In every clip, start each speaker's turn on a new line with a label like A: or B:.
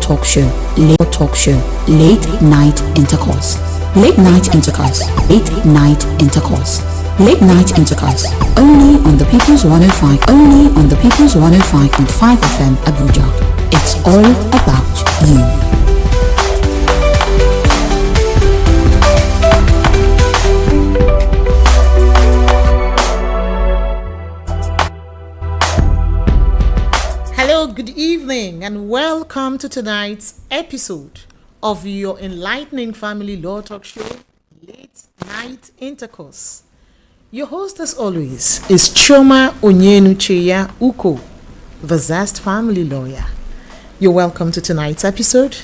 A: talk show, late night intercourse. Late night intercourse, late night intercourse, late night intercourse. Only on the People's 105, only on the People's 105.5 FM Abuja. It's all about you.
B: Hello, good evening, and welcome to tonight's episode of your enlightening family law talk show, Late Night Intercourse. Your host, as always, is Chioma Onyenucheya Uko, the Zest family lawyer. You're welcome to tonight's episode.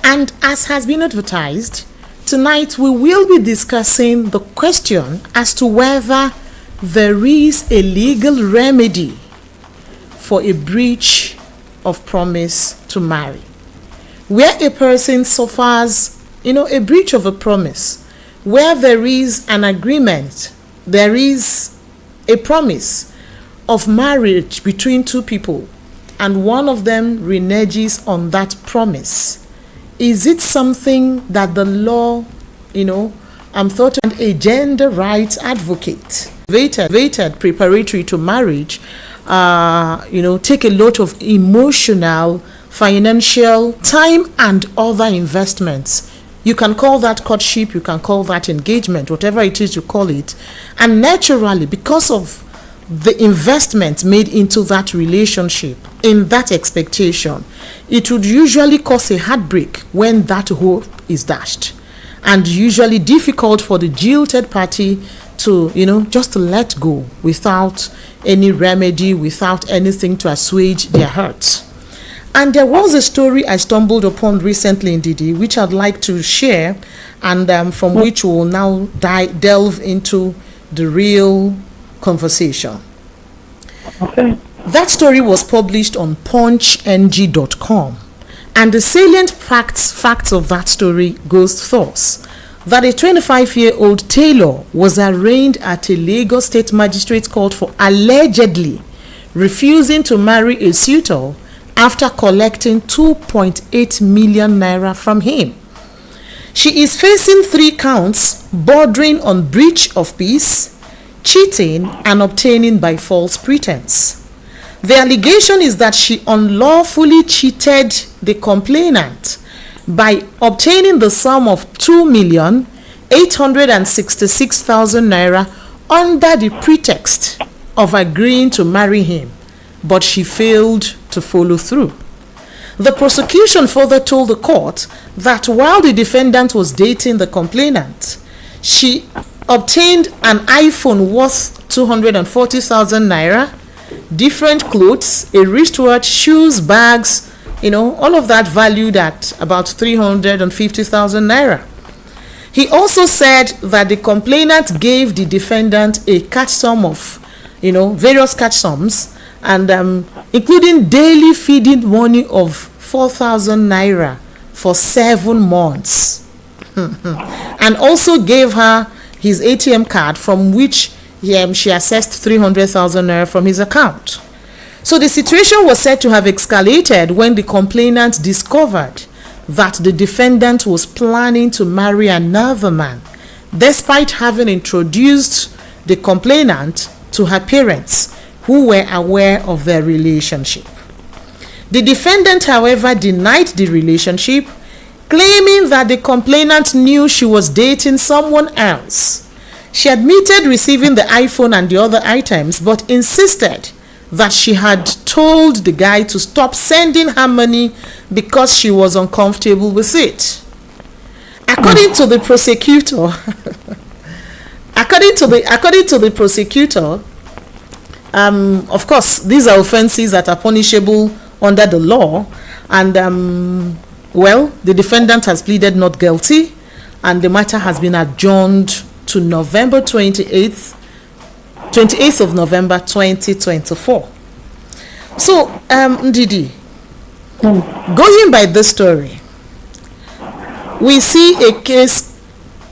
B: And as has been advertised, tonight we will be discussing the question as to whether there is a legal remedy for a breach of promise to marry. Where a person suffers, a breach of a promise, where there is an agreement, there is a promise of marriage between two people, and one of them reneges on that promise. Is it something that the law, thought a gender rights advocate, vated preparatory to marriage, take a lot of emotional, financial, time and other investments. You can call that courtship, you can call that engagement, whatever it is you call it. And naturally, because of the investment made into that relationship, in that expectation, it would usually cause a heartbreak when that hope is dashed. And usually difficult for the jilted party to, just to let go without any remedy, without anything to assuage their hurts. And there was a story I stumbled upon recently in Didi, which I'd like to share, and from which we'll now delve into the real conversation.
C: Okay.
B: That story was published on punchng.com, and the salient facts of that story goes thus: that a 25-year-old tailor was arraigned at a Lagos State Magistrate Court for allegedly refusing to marry a suitor after collecting 2.8 million naira from him. She is facing 3 counts bordering on breach of peace, cheating, and obtaining by false pretense. The allegation is that she unlawfully cheated the complainant by obtaining the sum of 2,866,000 naira under the pretext of agreeing to marry him, but she failed to follow through. The prosecution further told the court that while the defendant was dating the complainant, she obtained an iPhone worth 240,000 naira, different clothes, a wristwatch, shoes, bags, all of that valued at about 350,000 naira. He also said that the complainant gave the defendant a cash sum of, various cash sums, and including daily feeding money of 4,000 naira for 7 months. And also gave her his ATM card from which she assessed 300,000 naira from his account. So the situation was said to have escalated when the complainant discovered that the defendant was planning to marry another man, despite having introduced the complainant to her parents, who were aware of their relationship. The defendant, however, denied the relationship, claiming that the complainant knew she was dating someone else. She admitted receiving the iPhone and the other items, but insisted that she had told the guy to stop sending her money because she was uncomfortable with it. According to the prosecutor, of course, these are offenses that are punishable under the law, and the defendant has pleaded not guilty, and the matter has been adjourned to November 28th of November 2024. So, Ndidi, going by this story, we see a case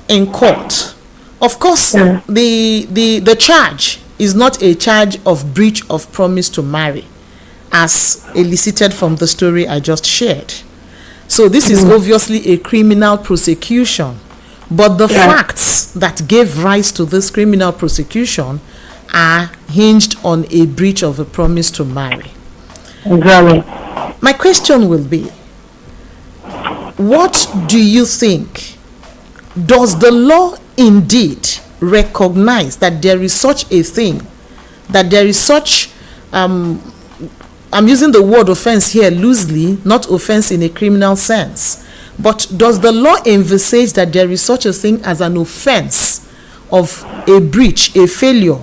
B: in court. Of course, the charge is not a charge of breach of promise to marry, as elicited from the story I just shared. So this is obviously a criminal prosecution. But the facts that gave rise to this criminal prosecution are hinged on a breach of a promise to marry.
C: Exactly.
B: My question will be, what do you think? Does the law indeed recognize that there is such a thing, that there is such, I'm using the word offense here loosely, not offense in a criminal sense, but does the law envisage that there is such a thing as an offense of a breach, a failure,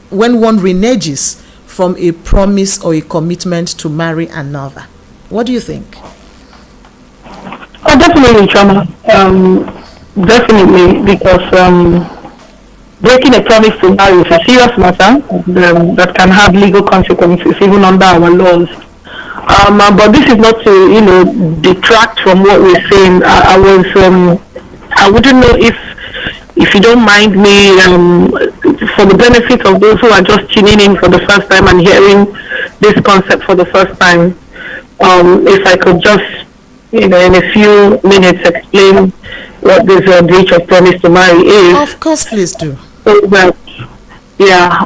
B: when one reneges from a promise or a commitment to marry another? What do you think?
C: Oh, definitely, Chama. Definitely, because breaking a promise to marry is a serious matter that can have legal consequences even under our laws. But this is not to, detract from what we're saying. I wouldn't know if you don't mind me, for the benefit of those who are just tuning in for the first time and hearing this concept for the first time, if I could just, in a few minutes explain what this breach of promise to marry is.
B: Of course, please do.
C: So that,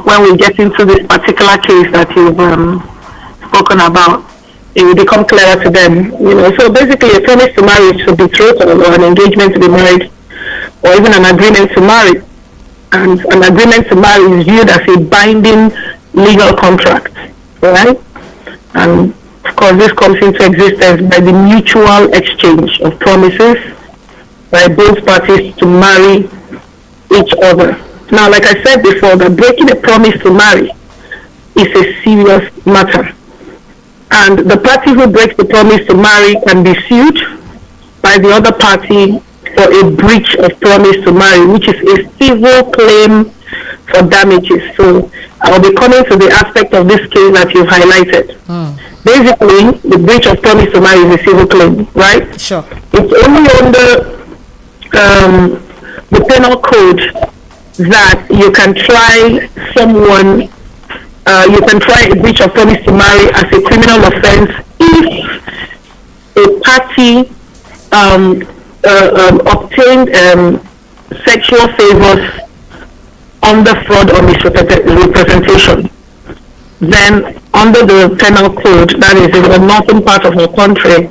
C: when we get into this particular case that you've spoken about, it will become clearer to them. So basically, a promise to marry is a betrothal or an engagement to be married, or even an agreement to marry. And an agreement to marry is viewed as a binding legal contract, right? And of course, this comes into existence by the mutual exchange of promises by both parties to marry each other. Now, like I said before, that breaking a promise to marry is a serious matter. And the party who breaks the promise to marry can be sued by the other party for a breach of promise to marry, which is a civil claim for damages. So I'll be coming to the aspect of this case that you've highlighted. Basically, the breach of promise to marry is a civil claim, right?
B: Sure.
C: It's only under the penal code that you can try someone, you can try a breach of promise to marry as a criminal offense if a party obtained sexual favors under fraud or misrepresentation. Then under the penal code, that is in the northern part of our country,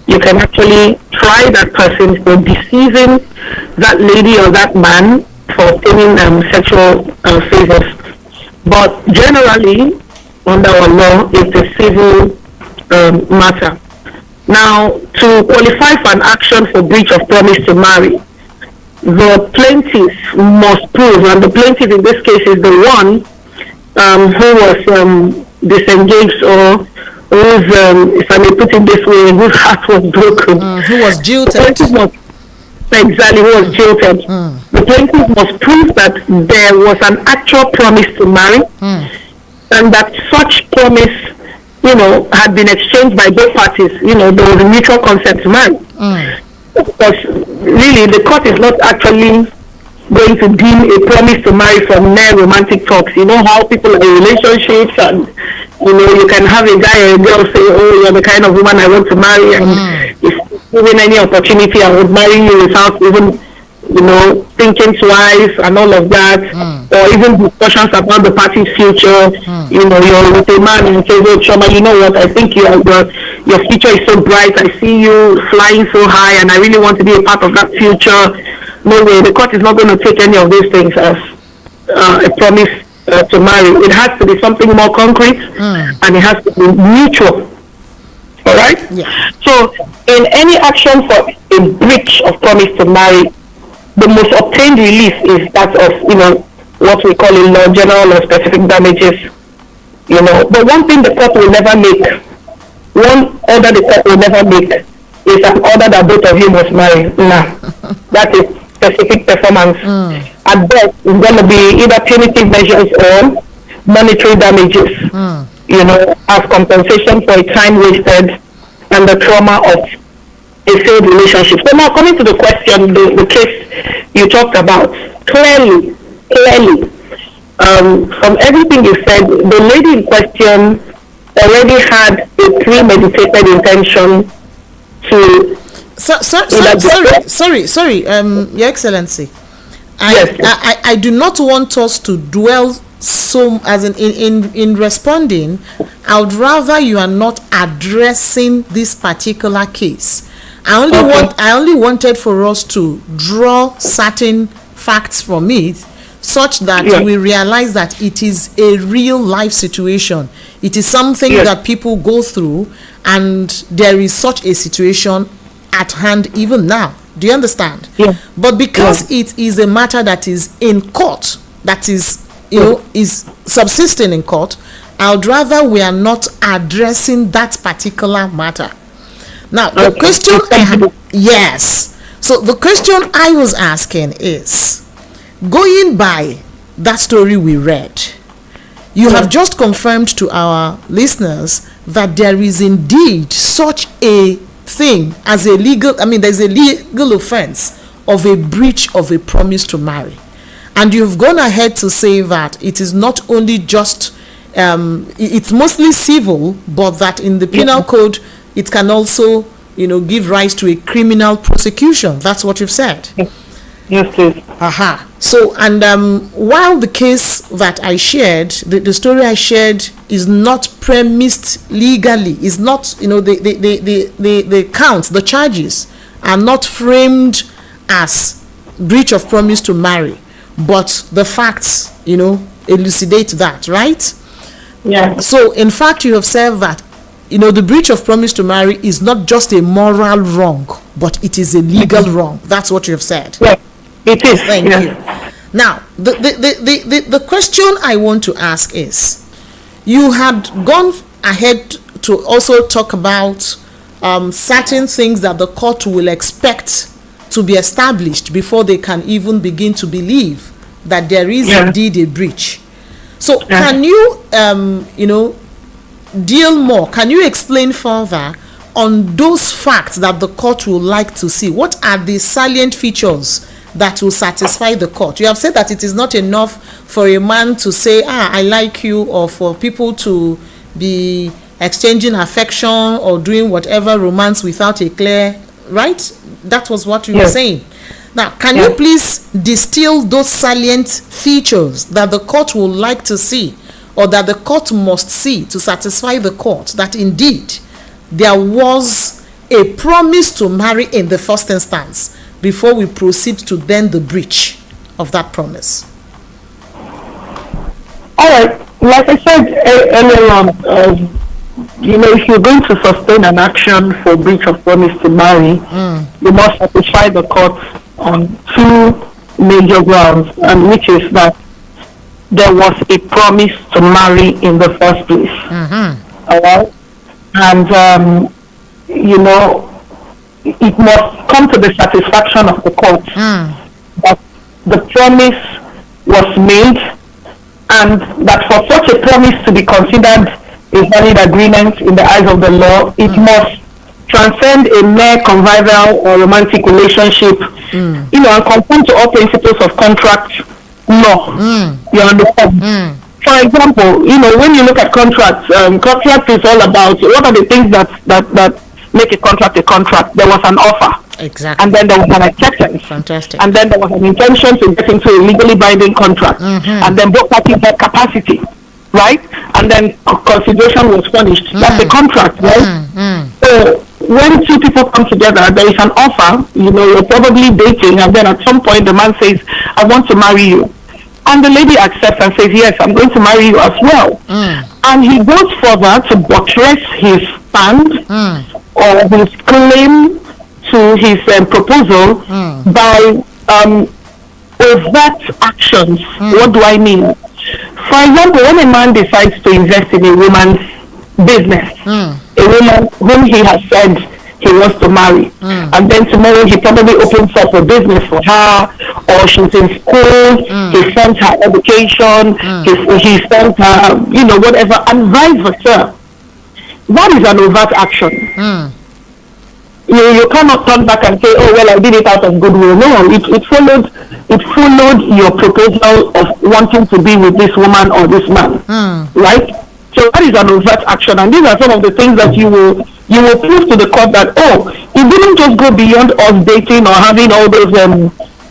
C: you can actually try that person for deceiving that lady or that man for obtaining sexual favors. But generally, under our law, it's a civil matter. Now, to qualify for an action for breach of promise to marry, the plaintiff must prove, and the plaintiff in this case is the one who was disengaged, or whose, if I may put it this way, whose heart was broken.
B: Who was jilted.
C: Exactly, who was jilted. The plaintiff must prove that there was an actual promise to marry, and that such promise, had been exchanged by both parties. There was a mutual consent to marry. Because really, the court is not actually going to deem a promise to marry from mere romantic talks. You know how people are in relationships, and you can have a guy or a girl say, "Oh, you're the kind of woman I want to marry," and if given any opportunity, I would marry you without even, thinking twice and all of that, or even discussions about the party's future. You're with a man and says, "Oh, Choma, you know what? I think your future is so bright. I see you flying so high, and I really want to be a part of that future." No way. The court is not going to take any of these things as a promise to marry. It has to be something more concrete, and it has to be mutual. All right?
B: Yeah.
C: So, in any action for a breach of promise to marry, the most obtained relief is that of, what we call in law general or specific damages. But one thing the court will never make, one order the court will never make, is an order that both of you must marry. Nah, that is specific performance. At best, it's going to be either punitive measures or monetary damages. As compensation for a time wasted and the trauma of a failed relationship. So now coming to the question, the case you talked about, clearly, from everything you said, the lady in question already had a premeditated intention to.
B: Sorry, Your Excellency.
C: Yes.
B: I do not want us to dwell so as in responding. I would rather you are not addressing this particular case. I only wanted for us to draw certain facts from it, such that we realize that it is a real life situation. It is something that people go through, and there is such a situation at hand even now. Do you understand?
C: Yeah.
B: But because it is a matter that is in court, that is, is subsisting in court, I would rather we are not addressing that particular matter. Now, the question so the question I was asking is, going by that story we read, you have just confirmed to our listeners that there is indeed such a thing as a legal, there's a legal offense of a breach of a promise to marry. And you've gone ahead to say that it is not only just, it's mostly civil, but that in the penal code, it can also, give rise to a criminal prosecution. That's what you've said.
C: Yes, please.
B: So, and while the case that I shared, the story I shared is not premised legally, is not, the counts, the charges are not framed as breach of promise to marry, but the facts, elucidate that, right?
C: Yeah.
B: So, in fact, you have said that, the breach of promise to marry is not just a moral wrong, but it is a legal wrong. That's what you have said.
C: Yeah. It is.
B: Thank you. Now, the question I want to ask is, you had gone ahead to also talk about certain things that the court will expect to be established before they can even begin to believe that there is indeed a breach. So can you, deal more? Can you explain further on those facts that the court will like to see? What are the salient features that will satisfy the court? You have said that it is not enough for a man to say, I like you, or for people to be exchanging affection or doing whatever romance without a clear, right? That was what you were saying. Now, can you please distill those salient features that the court would like to see, or that the court must see to satisfy the court that indeed there was a promise to marry in the first instance, before we proceed to then the breach of that promise?
C: All right. Like I said earlier on, if you're going to sustain an action for breach of promise to marry, you must satisfy the court on two major grounds, and which is that there was a promise to marry in the first place. All right? And, it must come to the satisfaction of the court that the promise was made, and that for such a promise to be considered a valid agreement in the eyes of the law, it must transcend a mere convivial or romantic relationship, and conform to all principles of contract law. You understand? For example, when you look at contracts, contract is all about what are the things that make a contract. There was an offer.
B: Exactly.
C: And then there was an acceptance.
B: Fantastic.
C: And then there was an intention to get into a legally binding contract. And then both parties had capacity, right? And then consideration was furnished. That's a contract, right? So when two people come together, there is an offer, you're probably dating, and then at some point the man says, I want to marry you. And the lady accepts and says, yes, I'm going to marry you as well. And he goes further to buttress his stand or his claim to his proposal by overt actions. What do I mean? For example, when a man decides to invest in a woman's business, a woman whom he has said he wants to marry, and then tomorrow he probably opens up a business for her, or she's in school, he sends her education, he sends her, whatever, and vice versa. That is an overt action. You cannot turn back and say, oh, well, I did it out of goodwill. No, it followed your proposal of wanting to be with this woman or this man, right? So that is an overt action, and these are some of the things that you will prove to the court that, oh, It didn't just go beyond us dating or having all those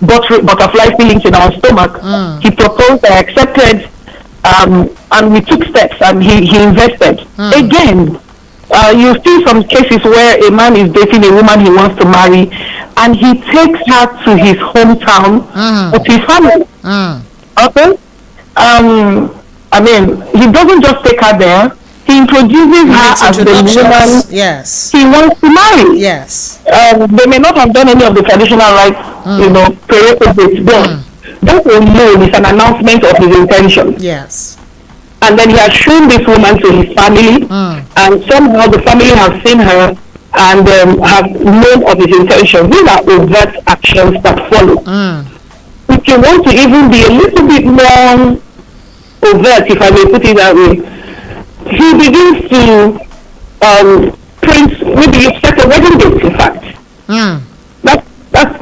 C: butterfly feelings in our stomach. He proposed, I accepted, and we took steps, and he invested. Again, you see some cases where a man is dating a woman he wants to marry, and he takes her to his hometown with his family. Okay? I mean, he doesn't just take her there. He introduces her as the woman he wants to marry.
B: Yes.
C: They may not have done any of the traditional rites, prerequisites, but that alone is an announcement of his intention.
B: Yes.
C: And then he has shown this woman to his family, and somehow the family have seen her and have known of his intention. These are overt actions that follow. If you want to even be a little bit more overt, if I may put it that way, he begins to print, maybe you set a wedding date, in fact. That's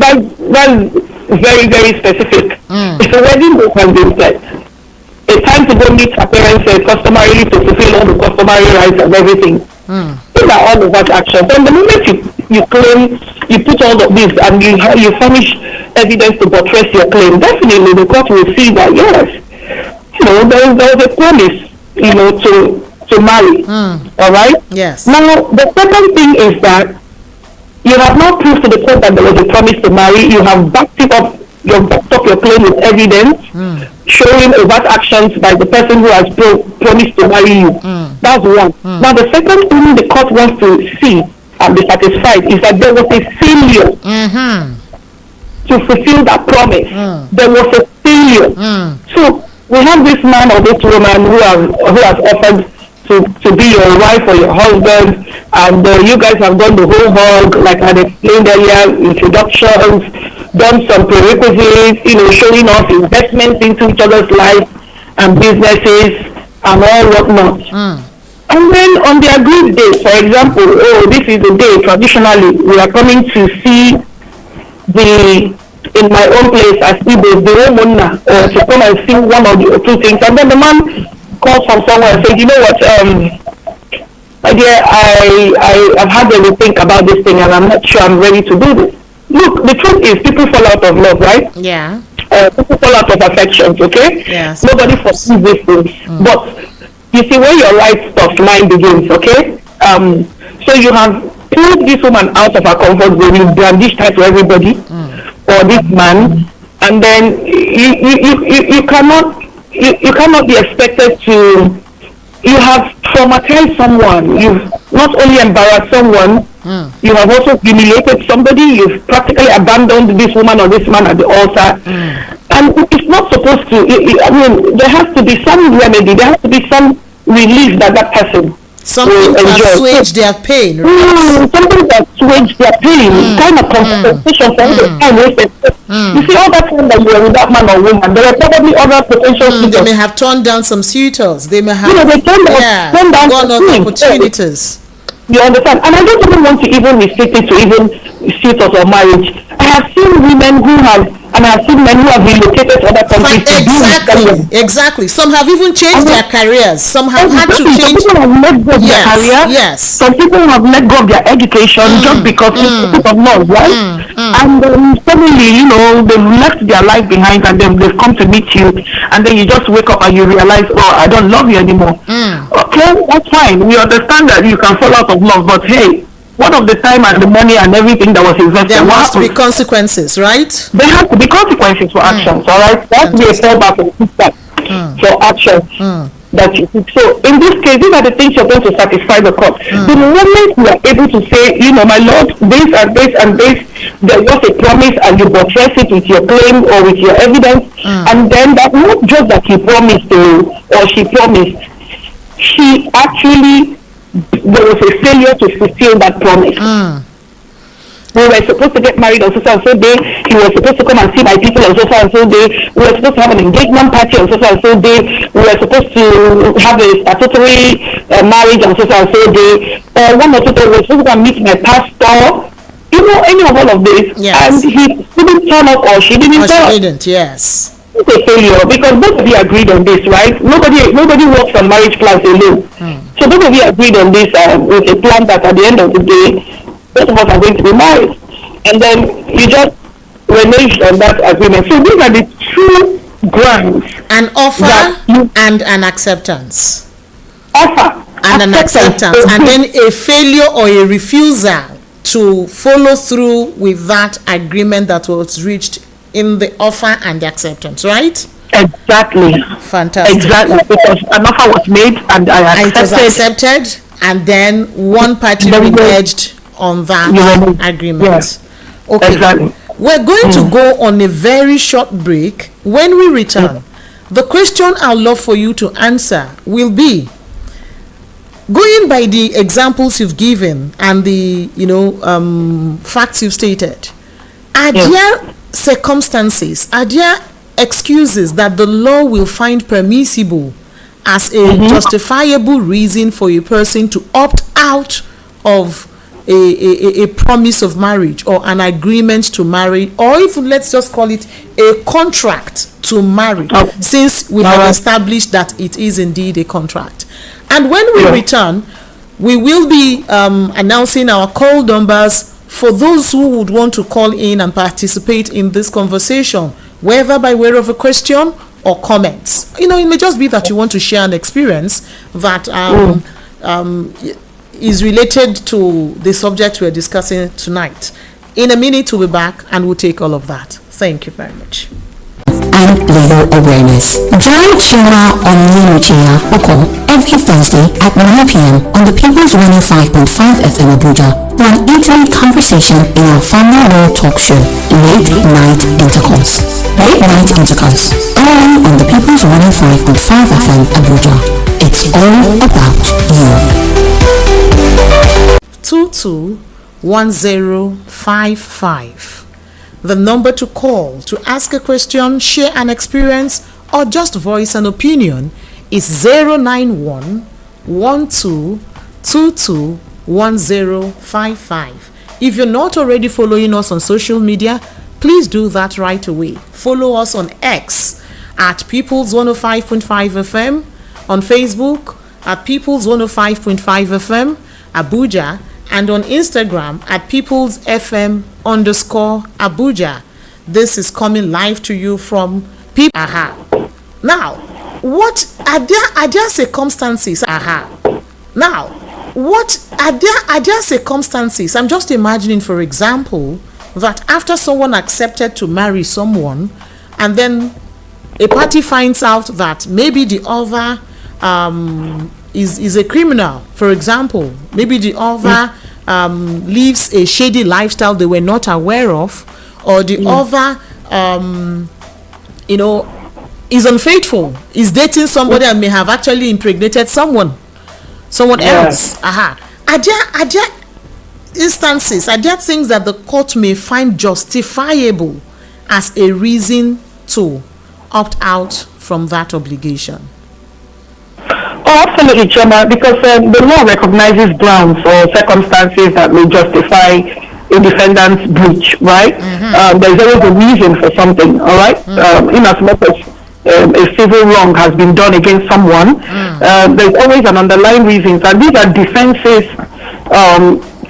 C: very, very specific. If a wedding date has been set, a time to go meet her parents, customarily to fulfill all the customary rights and everything. These are all of that actions. And the moment you claim, you put all of this and you furnish evidence to buttress your claim, definitely the court will see that, yes, there was a promise, to marry. All right?
B: Yes.
C: Now, the second thing is that you have not proved to the court that there was a promise to marry. You have backed up your claim with evidence, showing overt actions by the person who has promised to marry you. That's one. Now, the second thing the court wants to see and be satisfied is that there was a failure to fulfill that promise. There was a failure. So, we have this man or this woman who has offered to be your wife or your husband, and you guys have done the whole hog, like I explained earlier, introductions, done some prerequisites, showing off investments into each other's lives and businesses and all whatnot. And then on the agreed date, for example, this is the day traditionally we are coming to see in my own place as Igbo, the Romana, to come and see one or the two things, and then the man calls from somewhere and says, you know what, my dear, I've had a rethink about this thing and I'm not sure I'm ready to do this. Look, the truth is people fall out of love, right?
B: Yeah.
C: People fall out of affections, okay?
B: Yes.
C: Nobody foresees these things. But you see, where your right stuff line begins, okay? So you have pulled this woman out of her comfort zone, you brandished her to everybody, or this man, and then you cannot be expected to. You have traumatized someone. You've not only embarrassed someone, you have also humiliated somebody. You've practically abandoned this woman or this man at the altar. And it's not supposed to. I mean, there has to be some remedy. There has to be some relief that person
B: something to assuage their pain. Right?
C: Something that assuage their pain. Kind of compensation for the time wasted. You see, all that time that you were with that man or woman, there are probably other potential suitors.
B: They may have turned down some suitors. They may have
C: they turned down
B: gone other opportunities.
C: You understand? And I don't even want to even restrict it to even suitors or marriage. I have seen women who have, and I have seen men who have relocated to other countries.
B: Exactly. Some have even changed their careers. Some have had to change.
C: Some people have let go of their career.
B: Yes.
C: Some people have let go of their education just because of love, right? And suddenly, they've left their life behind, and then they've come to meet you, and then you just wake up and you realize, oh, I don't love you anymore. Okay, that's fine. We understand that you can fall out of love, but hey, what of the time and the money and everything that was invested?
B: There must be consequences, right?
C: There has to be consequences for actions, all right? There has to be a fallback for actions that you took. So in this case, these are the things you're going to satisfy the court. The moment you are able to say, my lord, this and this and this, there was a promise, and you buttress it with your claim or with your evidence, and then that not just that he promised to, or she promised, she actually, there was a failure to fulfill that promise. We were supposed to get married on so day. He was supposed to come and see my people on so day. We were supposed to have an engagement party on so day. We were supposed to have a statutory marriage on so day. One or two days, we were supposed to meet my pastor. Any of all of this.
B: Yes.
C: And he didn't turn up, or she didn't turn up.
B: She didn't, yes.
C: It's a failure, because both of you agreed on this, right? Nobody works on marriage plans alone. So both of you agreed on this with a plan that at the end of the day, both of us are going to be married. And then you just renege on that agreement. So these are the two grounds.
B: An offer and an acceptance.
C: Offer.
B: And an acceptance. And then a failure or a refusal to follow through with that agreement that was reached in the offer and the acceptance, right?
C: Exactly.
B: Fantastic.
C: Exactly. Because an offer was made and I accepted.
B: It was accepted, and then one party reneged on that agreement.
C: Yes.
B: Okay.
C: Exactly.
B: We're going to go on a very short break. When we return, the question I'd love for you to answer will be, going by the examples you've given and the facts you've stated, are there circumstances, are there excuses that the law will find permissible as a justifiable reason for a person to opt out of a promise of marriage or an agreement to marry, or even let's just call it a contract to marry, since we have established that it is indeed a contract? And when we return, we will be announcing our call numbers for those who would want to call in and participate in this conversation, whether by way of a question or comments. It may just be that you want to share an experience that is related to the subject we're discussing tonight. In a minute, we'll be back and we'll take all of that. Thank you very much.
A: And legal awareness. Join Shima on Ninuchia Oko every Thursday at 9 p.m. on the People's 105.5 FM Abuja for an intimate conversation in our family law talk show, Late Night Intercourse. Late Night Intercourse, only on the People's 105.5 FM Abuja. It's all about you.
B: 221055. The number to call to ask a question, share an experience, or just voice an opinion is 091-1222-1055. If you're not already following us on social media, please do that right away. Follow us on X at People's 105.5 FM, on Facebook at People's 105.5 FM Abuja, and on Instagram at People's FM_Abuja. This is coming live to you from People. Now, what are there circumstances? Now, what are there circumstances? I'm just imagining, for example, that after someone accepted to marry someone, and then a party finds out that maybe the other is a criminal, for example. Maybe the other lives a shady lifestyle they were not aware of, or the other is unfaithful, is dating somebody and may have actually impregnated someone else. Are there instances, are there things that the court may find justifiable as a reason to opt out from that obligation?
C: Oh, absolutely, Choma, because the law recognizes grounds or circumstances that may justify a defendant's breach, right? There's always a reason for something, all right? In as much as a civil wrong has been done against someone, there's always an underlying reason, and these are defenses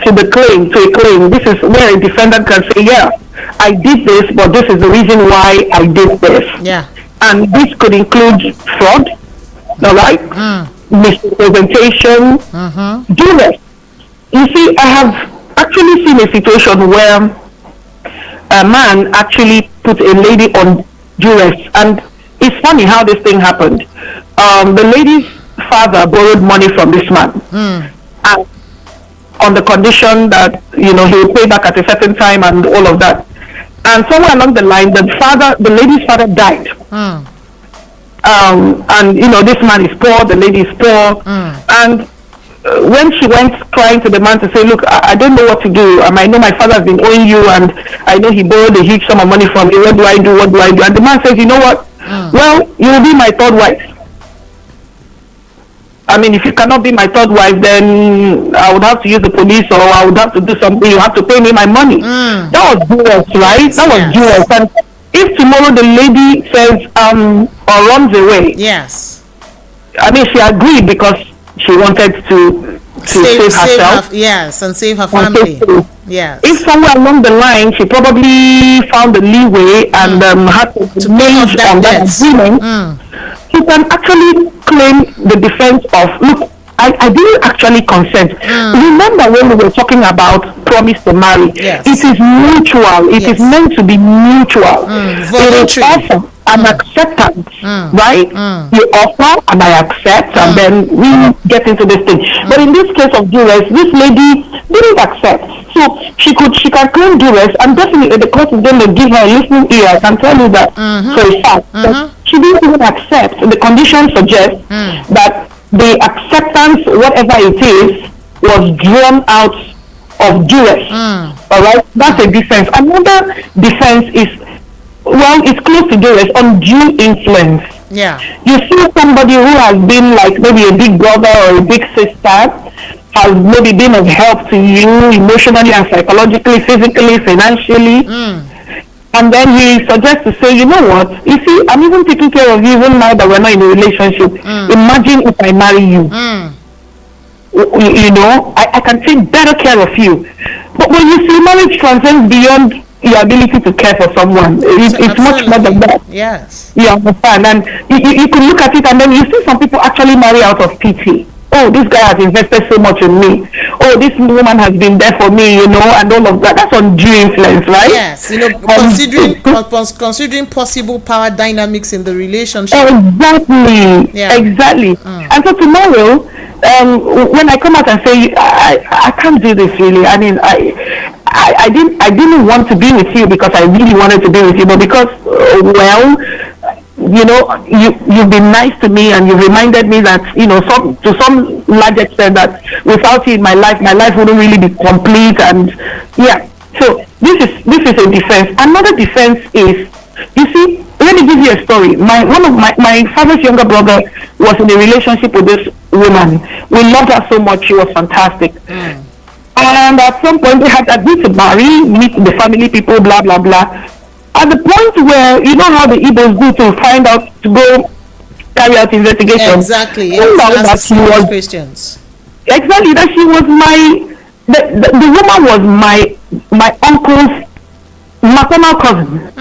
C: to a claim. This is where a defendant can say, yeah, I did this, but this is the reason why I did this.
B: Yeah.
C: And this could include fraud, all right? Misrepresentation, duress. You see, I have actually seen a situation where a man actually put a lady on duress, and it's funny how this thing happened. The lady's father borrowed money from this man, and on the condition that he will pay back at a certain time and all of that. And somewhere along the line, the lady's father died. And this man is poor, the lady is poor, and when she went crying to the man to say, look, I don't know what to do. I know my father has been owing you, and I know he borrowed a huge sum of money from you. What do I do? And the man says, you know what? Well, you will be my third wife. I mean, if you cannot be my third wife, then I would have to use the police, or I would have to do something. You have to pay me my money. That was duress, right? That was duress. And if tomorrow the lady says or runs away,
B: yes,
C: I mean, she agreed because she wanted to to save herself.
B: Yes, and save her
C: and
B: family.
C: save face.
B: Yes.
C: If somewhere along the line she probably found the leeway and had to
B: pay off
C: manage
B: that
C: on that
B: debt.
C: agreement, she can actually claim the defense of, look, I didn't actually consent. Remember when we were talking about promise to marry?
B: Yes.
C: It is mutual. It is meant to be mutual. It is offer and acceptance, right? You offer and I accept, and then we get into this thing. But in this case of duress, this lady didn't accept. So she can claim duress, and definitely the court is going to give her a listening ear. I can tell you that for a fact. But she didn't even accept. The conditions suggest that the acceptance, whatever it is, was drawn out of duress. All right, that's a defense. Another defense is, well, it's close to duress, undue influence.
B: Yeah.
C: You see somebody who has been like maybe a big brother or a big sister, has maybe been of help to you emotionally and psychologically, physically, financially. And then he suggests to say, you know what, you see, I'm even taking care of you even now that we're not in a relationship. Imagine if I marry you. You know, I can take better care of you. But when you see, marriage transcends beyond your ability to care for someone. It's much more than that.
B: Yes.
C: You understand? And you can look at it, and then you see some people actually marry out of pity. Oh, this guy has invested so much in me. Oh, this woman has been there for me, you know, and all of that. That's undue influence, right?
B: Yes, you know, considering possible power dynamics in the relationship.
C: Exactly.
B: Yeah.
C: Exactly. And so tomorrow, when I come out and say I can't do this really. I mean, I didn't want to be with you because I really wanted to be with you, but because you know, you've been nice to me, and you reminded me that, you know, to some large extent, that without you in my life wouldn't really be complete. And yeah, so this is a defense. Another defense is, you see, let me give you a story. One of my father's younger brother was in a relationship with this woman. We loved her so much; she was fantastic. And at some point, they had agreed to marry, meet the family people, blah blah blah. At the point where, you know how the Igbos do to find out, to go carry out investigation.
B: Exactly. That she was Christians.
C: Exactly, that she was the woman was my uncle's maternal cousin.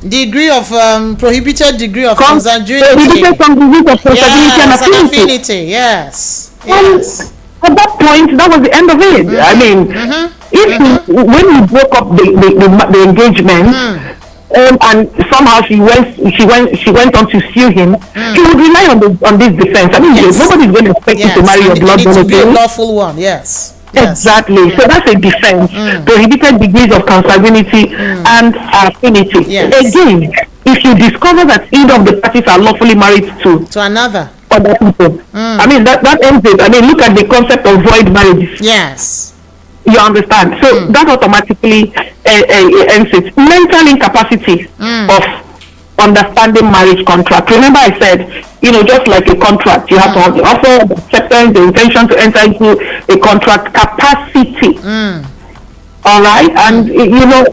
B: Degree of prohibited degree of consanguinity.
C: Yes,
B: and affinity. Yes. Yes.
C: At that point, that was the end of it. I mean, when you broke up the engagement, and somehow she went on to sue him, he would rely on this defense. I mean, nobody's going to expect you to marry your blood relative.
B: It needs to be a lawful one. Yes.
C: Exactly. So that's a defense. Prohibited degrees of consanguinity and affinity.
B: Yes.
C: Again, if you discover that either of the parties are lawfully married to
B: another
C: other people, I mean that ends it. I mean, look at the concept of void marriages.
B: Yes.
C: You understand? So that automatically ends it. Mental incapacity of understanding marriage contract. Remember I said, you know, just like a contract, you have to have the offer, the acceptance, the intention to enter into a contract. Capacity. All right? And you know,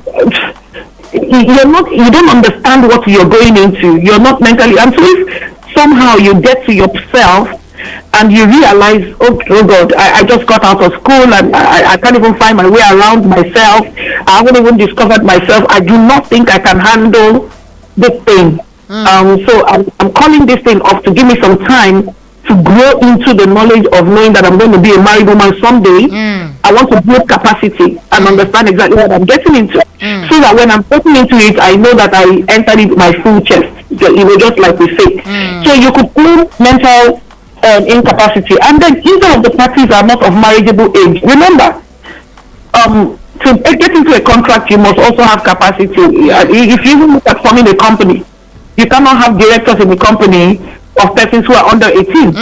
C: you don't understand what you're going into. You're not mentally, and so if somehow you get to yourself and you realize, oh God, I just got out of school and I can't even find my way around myself. I haven't even discovered myself. I do not think I can handle this thing. So I'm calling this thing off to give me some time to grow into the knowledge of knowing that I'm going to be a married woman someday. I want to build capacity and understand exactly what I'm getting into, so that when I'm getting into it, I know that I entered it with my full chest. You know, just like we say. So you could claim mental incapacity, and then either of the parties are not of marriageable age. Remember, to get into a contract, you must also have capacity. If you even look at forming a company, you cannot have directors in the company of persons who are under 18,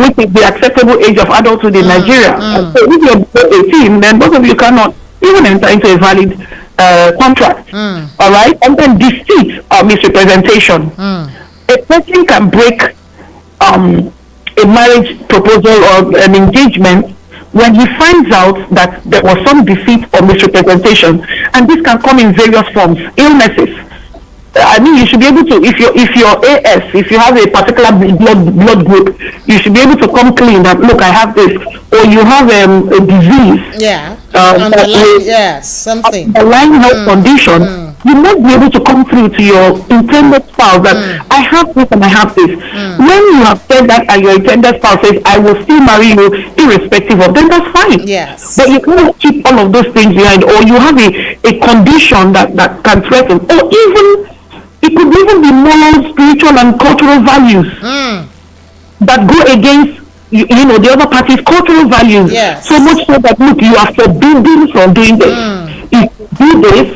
C: which is the acceptable age of adulthood in Nigeria. So if you're 18, then both of you cannot even enter into a valid contract. All right, and then deceit or misrepresentation. A person can break a marriage proposal or an engagement when he finds out that there was some deceit or misrepresentation, and this can come in various forms: illnesses, I mean, you should be able to, if you're AS, if you have a particular blood group, you should be able to come clean that, look, I have this, or you have a disease.
B: Yeah. Something.
C: Underlying health condition. You must be able to come through to your intended spouse that I have this and I have this. When you have said that and your intended spouse says, I will still marry you irrespective of, then that's fine.
B: Yes.
C: But you can't keep all of those things behind, or you have a condition that can threaten, or even, it could even be moral, spiritual, and cultural values that go against you know, the other party's cultural values.
B: Yes.
C: So much so that, look, you are forbidden from doing this. If you do this,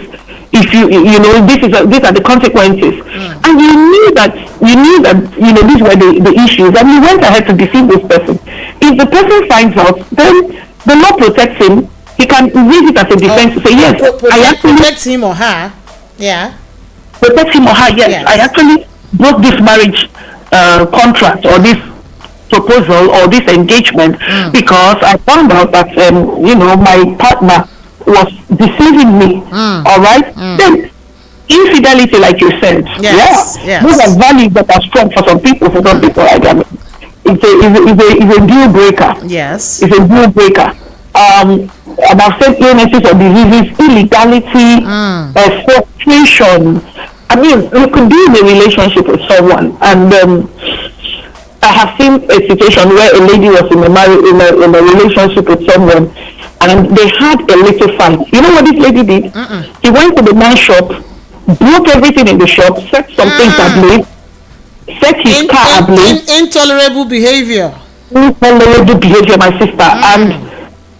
C: if you know, these are the consequences. And you knew that these were the issues, and you went ahead to deceive this person. If the person finds out, then the law protects him. He can raise it as a defense to say, yes, I actually
B: protect him or her. Yeah.
C: Protect him or her, yes. I actually broke this marriage contract, or this proposal, or this engagement, because I found out that my partner was deceiving me. All right. Then infidelity, like you said,
B: yes.
C: those are values that are strong for some people. For some people, I mean, it's a deal breaker.
B: Yes,
C: it's a deal breaker. And I've said illnesses or diseases, illegality, frustration. I mean, you could be in a relationship with someone, and I have seen a situation where a lady was in a relationship with someone, and they had a little fight. You know what this lady did? He went to the man's shop, broke everything in the shop, set some things ablaze, set his car ablaze.
B: Intolerable behavior.
C: Intolerable behavior, my sister. And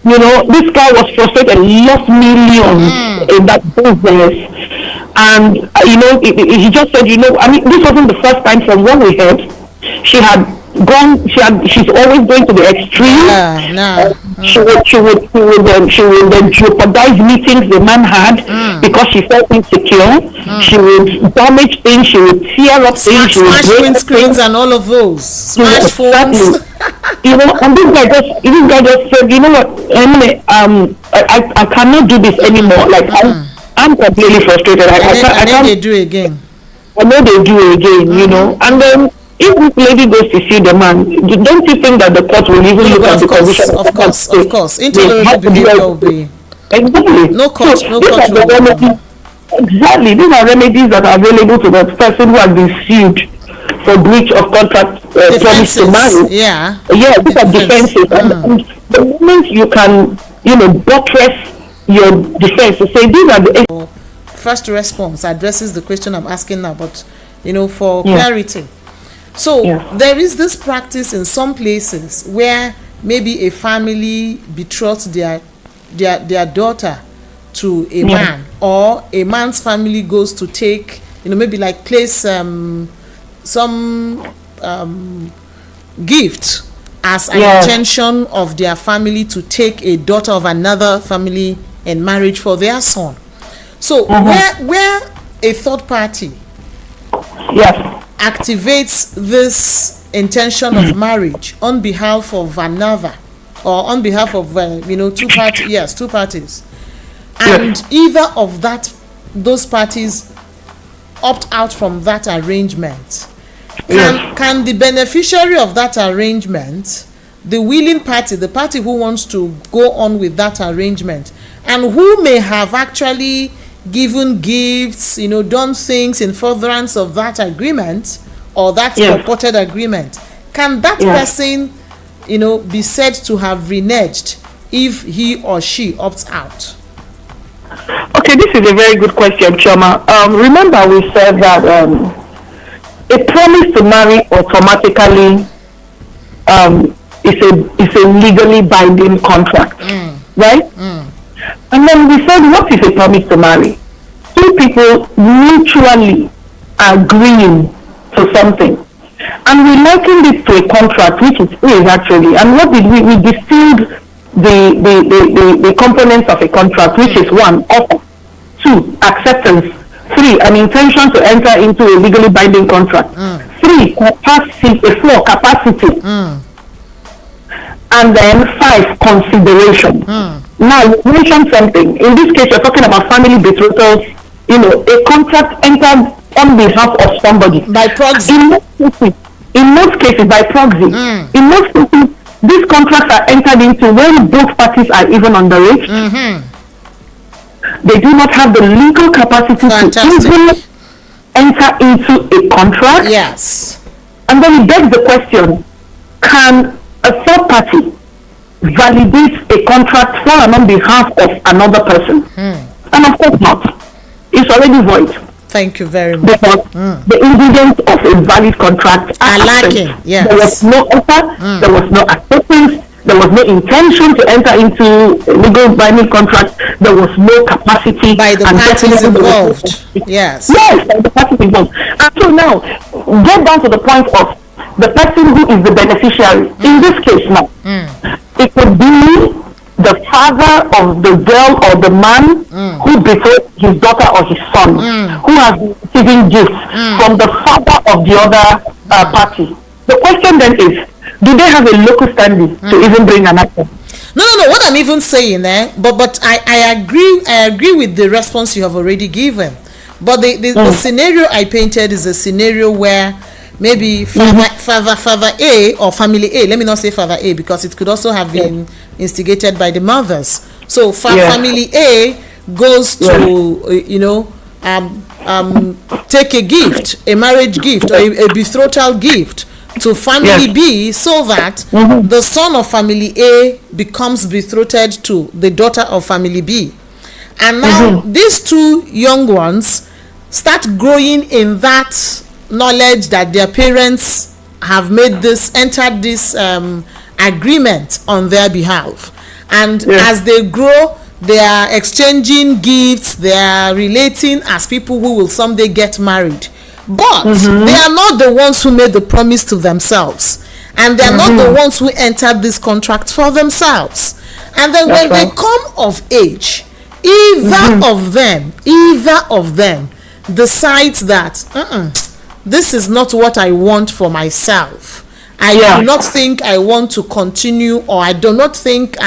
C: you know, this guy was frustrated, lost millions in that business. And you know, he just said, you know, I mean, this wasn't the first time from what we heard. She's always going to the extreme. She would jeopardize meetings the man had because she felt insecure. She would damage things, she would tear up things, she would
B: smash windscreens and all of those. Smash phones.
C: You know, and this guy just said, you know what, Emily, I cannot do this anymore. Like I'm completely frustrated. I can't
B: do it again.
C: I know they do it again, you know. And then if this lady goes to see the man, don't you think that the court will even look at the condition?
B: Of course. Intolerable behavior will be.
C: Exactly.
B: No court
C: will. Exactly. These are remedies that are available to the person who has been sued for breach of contract promise to marry.
B: Yeah.
C: Yeah, these are defenses. And the moment you can, you know, buttress your defense to say these are the
B: first response addresses the question I'm asking now, but you know, for clarity. So there is this practice in some places where maybe a family betroths their daughter to a man, or a man's family goes to take, you know, maybe like place some gift as an intention of their family to take a daughter of another family in marriage for their son. So where a third party activates this intention of marriage on behalf of another, or on behalf of two parties, and either of those parties opt out from that arrangement, can the beneficiary of that arrangement, the willing party, the party who wants to go on with that arrangement, and who may have actually given gifts, you know, done things in furtherance of that agreement or that purported agreement, can that person, you know, be said to have reneged if he or she opts out?
C: Okay, this is a very good question, Choma. Remember we said that a promise to marry automatically is a legally binding contract, right? And then we said, what is a promise to marry? Two people mutually agreeing to something. And we likened it to a contract, which it is actually. And what did we distilled the components of a contract, which is 1, offer; 2, acceptance; 3, an intention to enter into a legally binding contract; 3, capacity; 4, capacity; and then 5, consideration. Now, you mentioned something. In this case, you're talking about family betrothals a contract entered on behalf of somebody
B: by proxy.
C: In most cases by proxy. In most cases, these contracts are entered into when both parties are even underage. They do not have the legal capacity to even enter into a contract.
B: Yes.
C: And then it begs the question, can a third party validate a contract for and on behalf of another person? And of course not. It's already void.
B: Thank you very much.
C: Because the ingredients of a valid contract are
B: lacking. Yes.
C: There was no offer, there was no acceptance, there was no intention to enter into a legal binding contract, there was no capacity
B: by the parties involved. Yes.
C: Yes, by the parties involved. And so now, get down to the point of the person who is the beneficiary. In this case now, it could be the father of the girl or the man who betrayed his daughter or his son, who has been receiving gifts from the father of the other party. The question then is, do they have a local standing to even bring an action?
B: No. What I'm even saying but I agree with the response you have already given. But the scenario I painted is a scenario where maybe father A or family A, let me not say father A because it could also have been instigated by the mothers. So family A goes to take a gift, a marriage gift or a betrothal gift to family B, so that the son of family A becomes betrothed to the daughter of family B. And now these two young ones start growing in that knowledge that their parents have entered this agreement on their behalf. And as they grow, they are exchanging gifts, they are relating as people who will someday get married. But they are not the ones who made the promise to themselves. And they are not the ones who entered this contract for themselves. And then when they come of age, either of them decides that this is not what I want for myself. I do not think I want to continue, or I do not think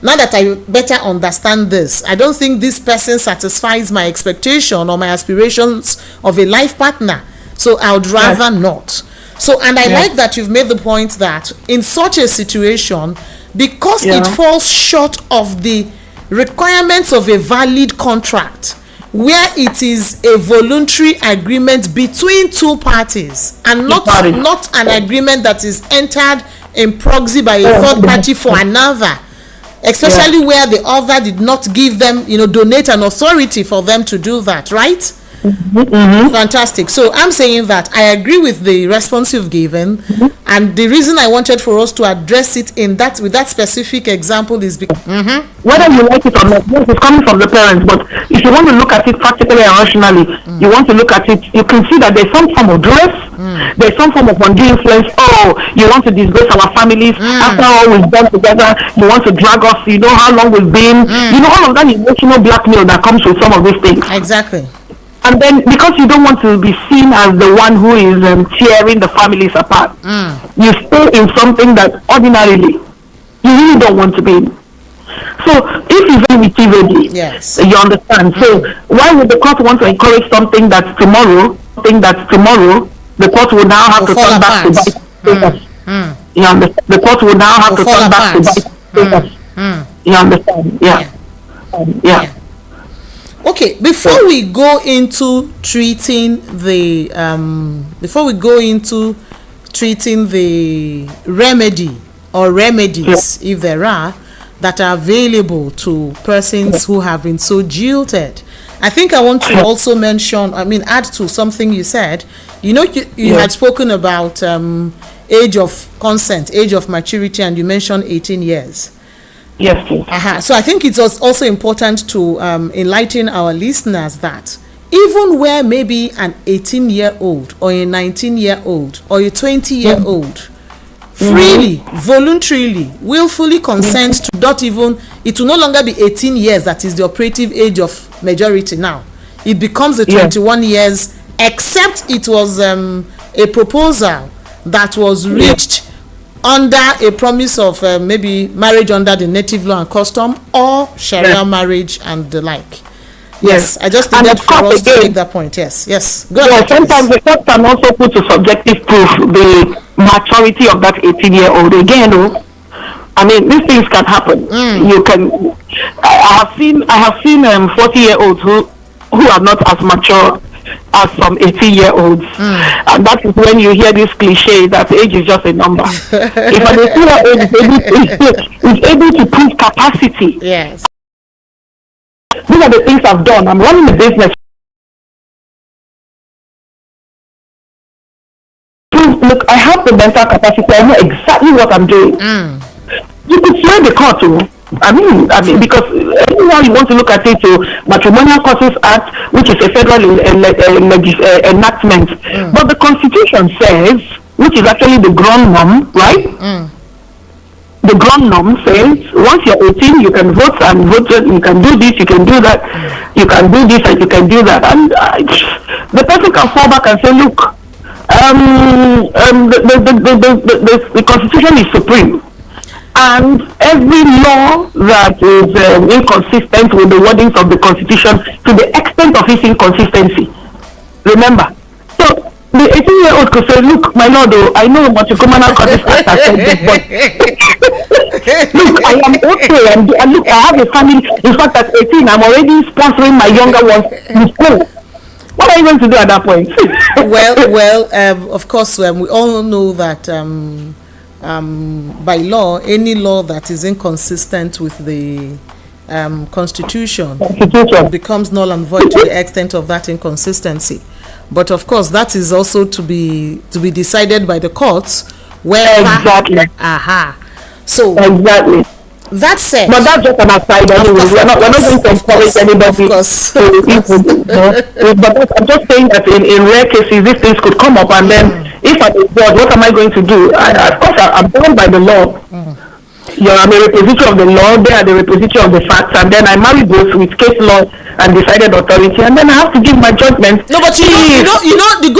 B: now that I better understand this, I don't think this person satisfies my expectation or my aspirations of a life partner. So I would rather not. So, and I like that you've made the point that in such a situation, because it falls short of the requirements of a valid contract, where it is a voluntary agreement between two parties and not an agreement that is entered in proxy by a third party for another, especially where the other did not give them, donate an authority for them to do that, right? Fantastic. So I'm saying that I agree with the response you've given, and the reason I wanted for us to address it with that specific example is because
C: whether you like it or not, yes, it's coming from the parents, but if you want to look at it practically and rationally, you want to look at it, you can see that there's some form of duress, there's some form of undue influence. You want to disgrace our families after all we've done together, you want to drag us, how long we've been, all of that emotional blackmail that comes with some of these things.
B: Exactly.
C: And then because you don't want to be seen as the one who is tearing the families apart, you stay in something that ordinarily you really don't want to be in. So if you very retrievably, you understand. So why would the court want to encourage something that tomorrow the court will now have to turn back to bite? You understand? The court will now have to turn back to bite. You understand? Yeah.
B: Okay, before we go into treating the remedy or remedies, if there are, that are available to persons who have been so jilted, I think I want to also add to something you said. You had spoken about age of consent, age of maturity, and you mentioned 18 years.
C: Yes, please.
B: So I think it's also important to enlighten our listeners that even where maybe an 18-year-old or a 19-year-old or a 20-year-old freely, voluntarily, willfully consents to it will no longer be 18 years that is the operative age of majority now. It becomes the 21 years, except it was a proposal that was reached under a promise of maybe marriage under the native law and custom or Sharia marriage and the like. Yes. I just
C: And
B: needed
C: of
B: for
C: course,
B: us to
C: again,
B: make that point. Yes. Go
C: yeah,
B: ahead,
C: sometimes
B: please.
C: the court can also put to subjective proof the maturity of that 18-year-old. Again, oh, I mean, these things can happen. You can. I have seen 40-year-olds who are not as mature as some 18-year-olds, and that is when you hear this cliche that age is just a number. If an 18-year-old is able to prove capacity,
B: Yes.
C: these are the things I've done. I'm running a business. Look, I have the mental capacity. I know exactly what I'm doing. You could sway the court too. I mean, because anyone you want to look at it, to Matrimonial Causes Act, which is a federal enactment, but the Constitution says, which is actually the ground norm, right? The ground norm says once you're 18, you can vote and vote. You can do this, you can do that, you can do this, and you can do that, and the person can fall back and say, look, the Constitution is supreme. And every law that is inconsistent with the wordings of the Constitution, to the extent of its inconsistency, remember. So the 18-year-old could say, look, my lord, I know what the Criminal Causes Act has said this, but look, I am okay, and look, I have a family. In fact, at 18, I'm already sponsoring my younger ones in school. What are you going to do at that point?
B: Of course, we all know that by law, any law that is inconsistent with the Constitution becomes null and void to the extent of that inconsistency. But of course, that is also to be decided by the courts.
C: Exactly.
B: So
C: exactly.
B: That said,
C: but that's just an aside anyway. We're not going to encourage anybody but I'm just saying that in rare cases these things could come up, and then if I'm a judge, what am I going to do? Of course I'm bound by the law. I'm a repository of the law, they are the repository of the facts, and then I marry both with case law and decided authority, and then I have to give my judgment.
B: No, but you know the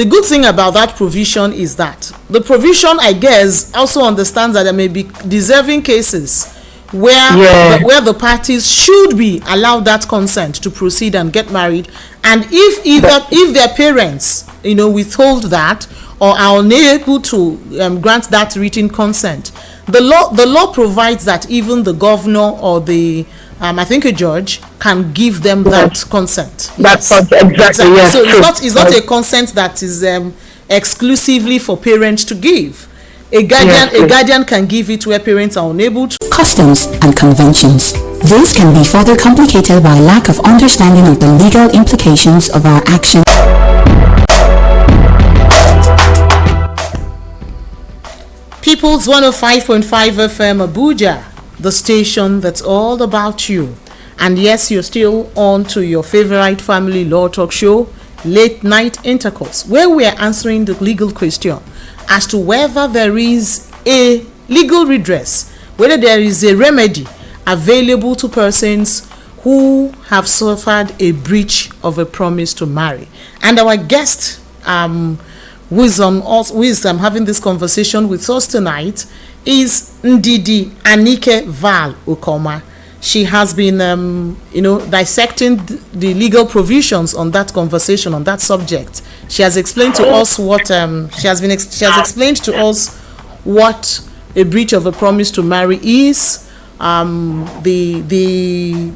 B: good thing about that provision is that the provision, I guess, also understands that there may be deserving cases where the parties should be allowed that consent to proceed and get married, and if their parents withhold that or are unable to grant that written consent, the law provides that even the governor or the I think a judge can give them that consent.
C: That's exactly. Yes.
B: So it's not a consent that is exclusively for parents to give. A guardian can give it where parents are unable to.
A: Customs and conventions. This can be further complicated by lack of understanding of the legal implications of our actions.
B: People's 105.5 FM Abuja, the station that's all about you. And yes, you're still on to your favorite family law talk show, Late Night Intercourse, where we are answering the legal question as to whether there is a legal redress, whether there is a remedy available to persons who have suffered a breach of a promise to marry. And our guest, who is having this conversation with us tonight, is Ndidi Anike Val Ukoma. She has been, dissecting the legal provisions on that conversation, on that subject. She has explained to us what explained to us what a breach of a promise to marry is, the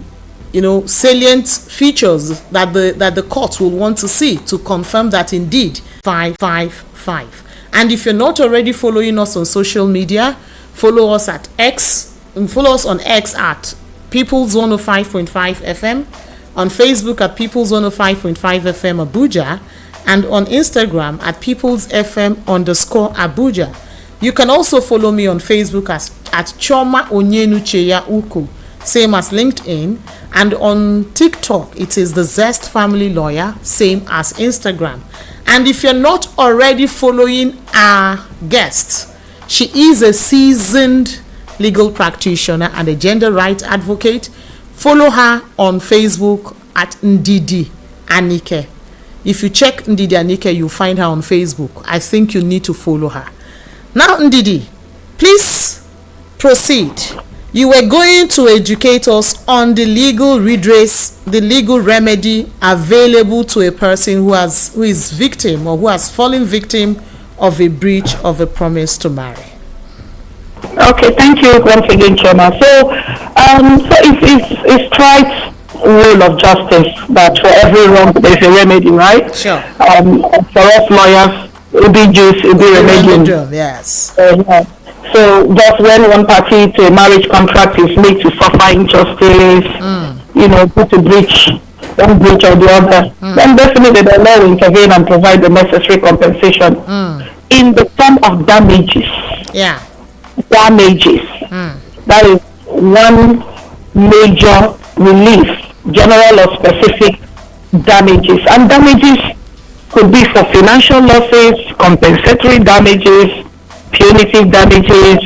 B: salient features that the court will want to see to confirm that indeed 555. And if you're not already following us on social media, follow us at X, and follow us on X at People's 105.5 FM, on Facebook at People's 105.5 FM Abuja, and on Instagram at People's FM_Abuja. You can also follow me on Facebook at Choma Onyenucheya Uku, same as LinkedIn, and on TikTok it is the Zest Family Lawyer, same as Instagram. And if you're not already following our guest, she is a seasoned legal practitioner and a gender rights advocate. Follow her on Facebook at Ndidi Anike. If you check Ndidi Anike, you'll find her on Facebook. I think you need to follow her. Now, Ndidi, please proceed. you were going to educate us on the legal redress, the legal remedy available to a person who is victim or who has fallen victim of a breach of a promise to marry.
C: Okay, thank you once again, Chairman. So it's right rule of justice that for every wrong there's a remedy, right?
B: Sure.
C: For us lawyers, it will be juice, it will be remedium.
B: Yes.
C: Yeah. So just when one party to a marriage contract is made to suffer injustice, due to one breach or the other, then definitely the law will intervene and provide the necessary compensation in the form of damages.
B: Yeah.
C: Damages. That is one major relief, general or specific damages. And damages could be for financial losses, compensatory damages, punitive damages,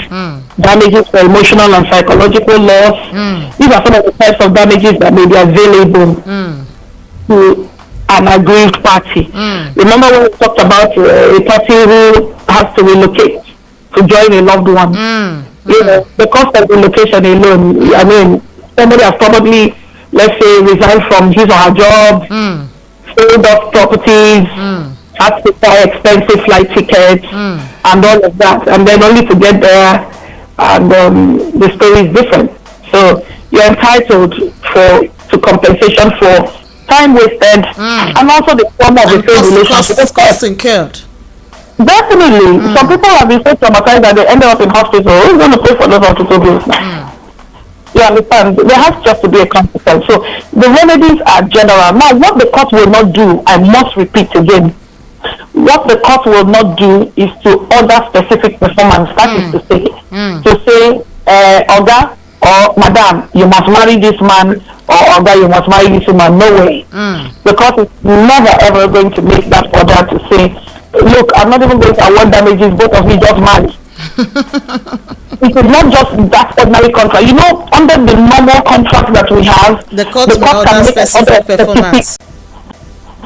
C: damages for emotional and psychological loss. These are some of the types of damages that may be available to an aggrieved party. Remember when we talked about a party who has to relocate to join a loved one? The cost of relocation alone, I mean, somebody has probably, let's say, resigned from his or her job, sold off properties, had to buy expensive flight tickets, and all of that, and then only to get there, and the story is different. So you're entitled to compensation for time wasted, and also the form of the same relationship.
B: Costs incurred.
C: Definitely. Some people have been so traumatized that they ended up in hospital. Who's going to pay for those hospital bills now? You understand? There has just to be a consequence. So the remedies are general. Now, what the court will not do, I must repeat again, what the court will not do is to order specific performance. That is to say, Oga or Madam, you must marry this man, or Oga, you must marry this woman. No way. The court is never ever going to make that order to say, look, I'm not even going to award damages, both of you just marry. It is not just that ordinary contract. Under the normal contract that we have,
B: the court may order specific performance.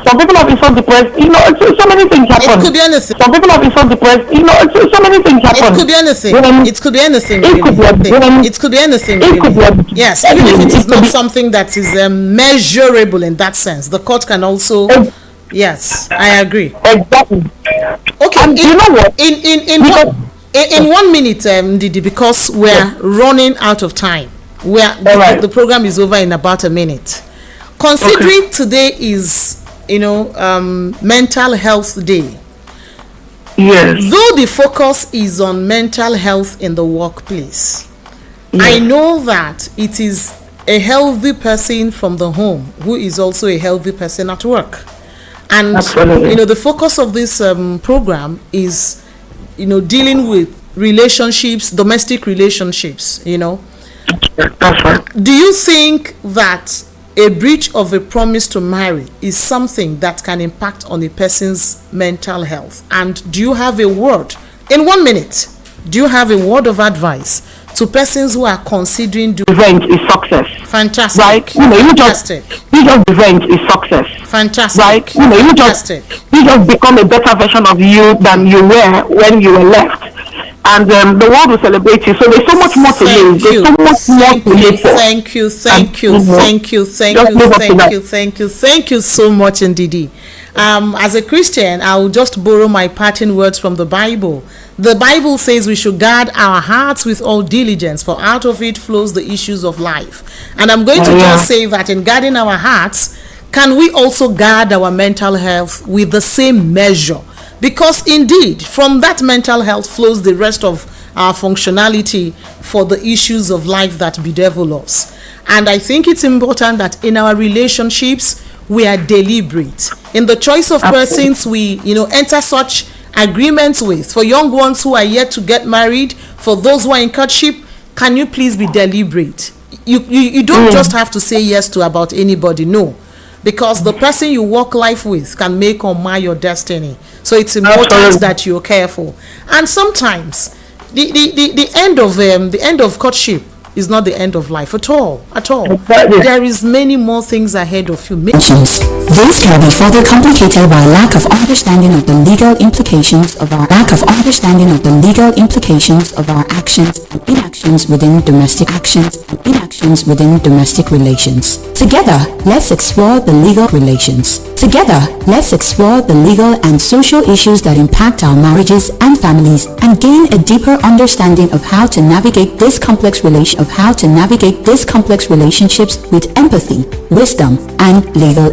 C: Some people have been so depressed, so many things happen.
B: It could be anything.
C: Some people have been so depressed, so many things happen.
B: It could be anything. It could be anything.
C: It could be anything.
B: Yes, even if it is not something that is measurable in that sense, the court can also. Yes, I agree.
C: Exactly.
B: Okay.
C: And you know what?
B: In 1 minute, Didi, because we're running out of time. The program is over in about a minute. Considering today is Mental Health Day.
C: Yes.
B: Though the focus is on mental health in the workplace, I know that it is a healthy person from the home who is also a healthy person at work. And
C: absolutely.
B: The focus of this program is dealing with relationships, domestic relationships.
C: That's right.
B: Do you think that a breach of a promise to marry is something that can impact on a person's mental health? And do you have a word in 1 minute? Do you have a word of advice to persons who are considering doing
C: revenge is success?
B: Fantastic.
C: Right? You just revenge is success.
B: Fantastic.
C: Right? You just become a better version of you than you were when you were left. And the world will celebrate you. So there's so much more to live. There's so much more to live for.
B: Thank you so much, indeed. As a Christian, I will just borrow my parting words from the Bible. The Bible says we should guard our hearts with all diligence, for out of it flows the issues of life. And I'm going to just say that in guarding our hearts, can we also guard our mental health with the same measure? Because indeed, from that mental health flows the rest of our functionality for the issues of life that bedevil us. And I think it's important that in our relationships, we are deliberate. In the choice of persons we, enter such agreements with. For young ones who are yet to get married, for those who are in courtship, can you please be deliberate? You don't just have to say yes to about anybody, no. Because the person you walk life with can make or mar your destiny. So it's important that you're careful. And sometimes the end of courtship is not the end of life at all.
C: Exactly.
B: There is many more things ahead of you.
A: This can be further complicated by lack of understanding of the legal implications of our actions and inactions within domestic relations. Together, let's explore the legal relations. Together, let's explore the legal and social issues that impact our marriages and families, and gain a deeper understanding of how to navigate this complex relationships with empathy, wisdom, and legal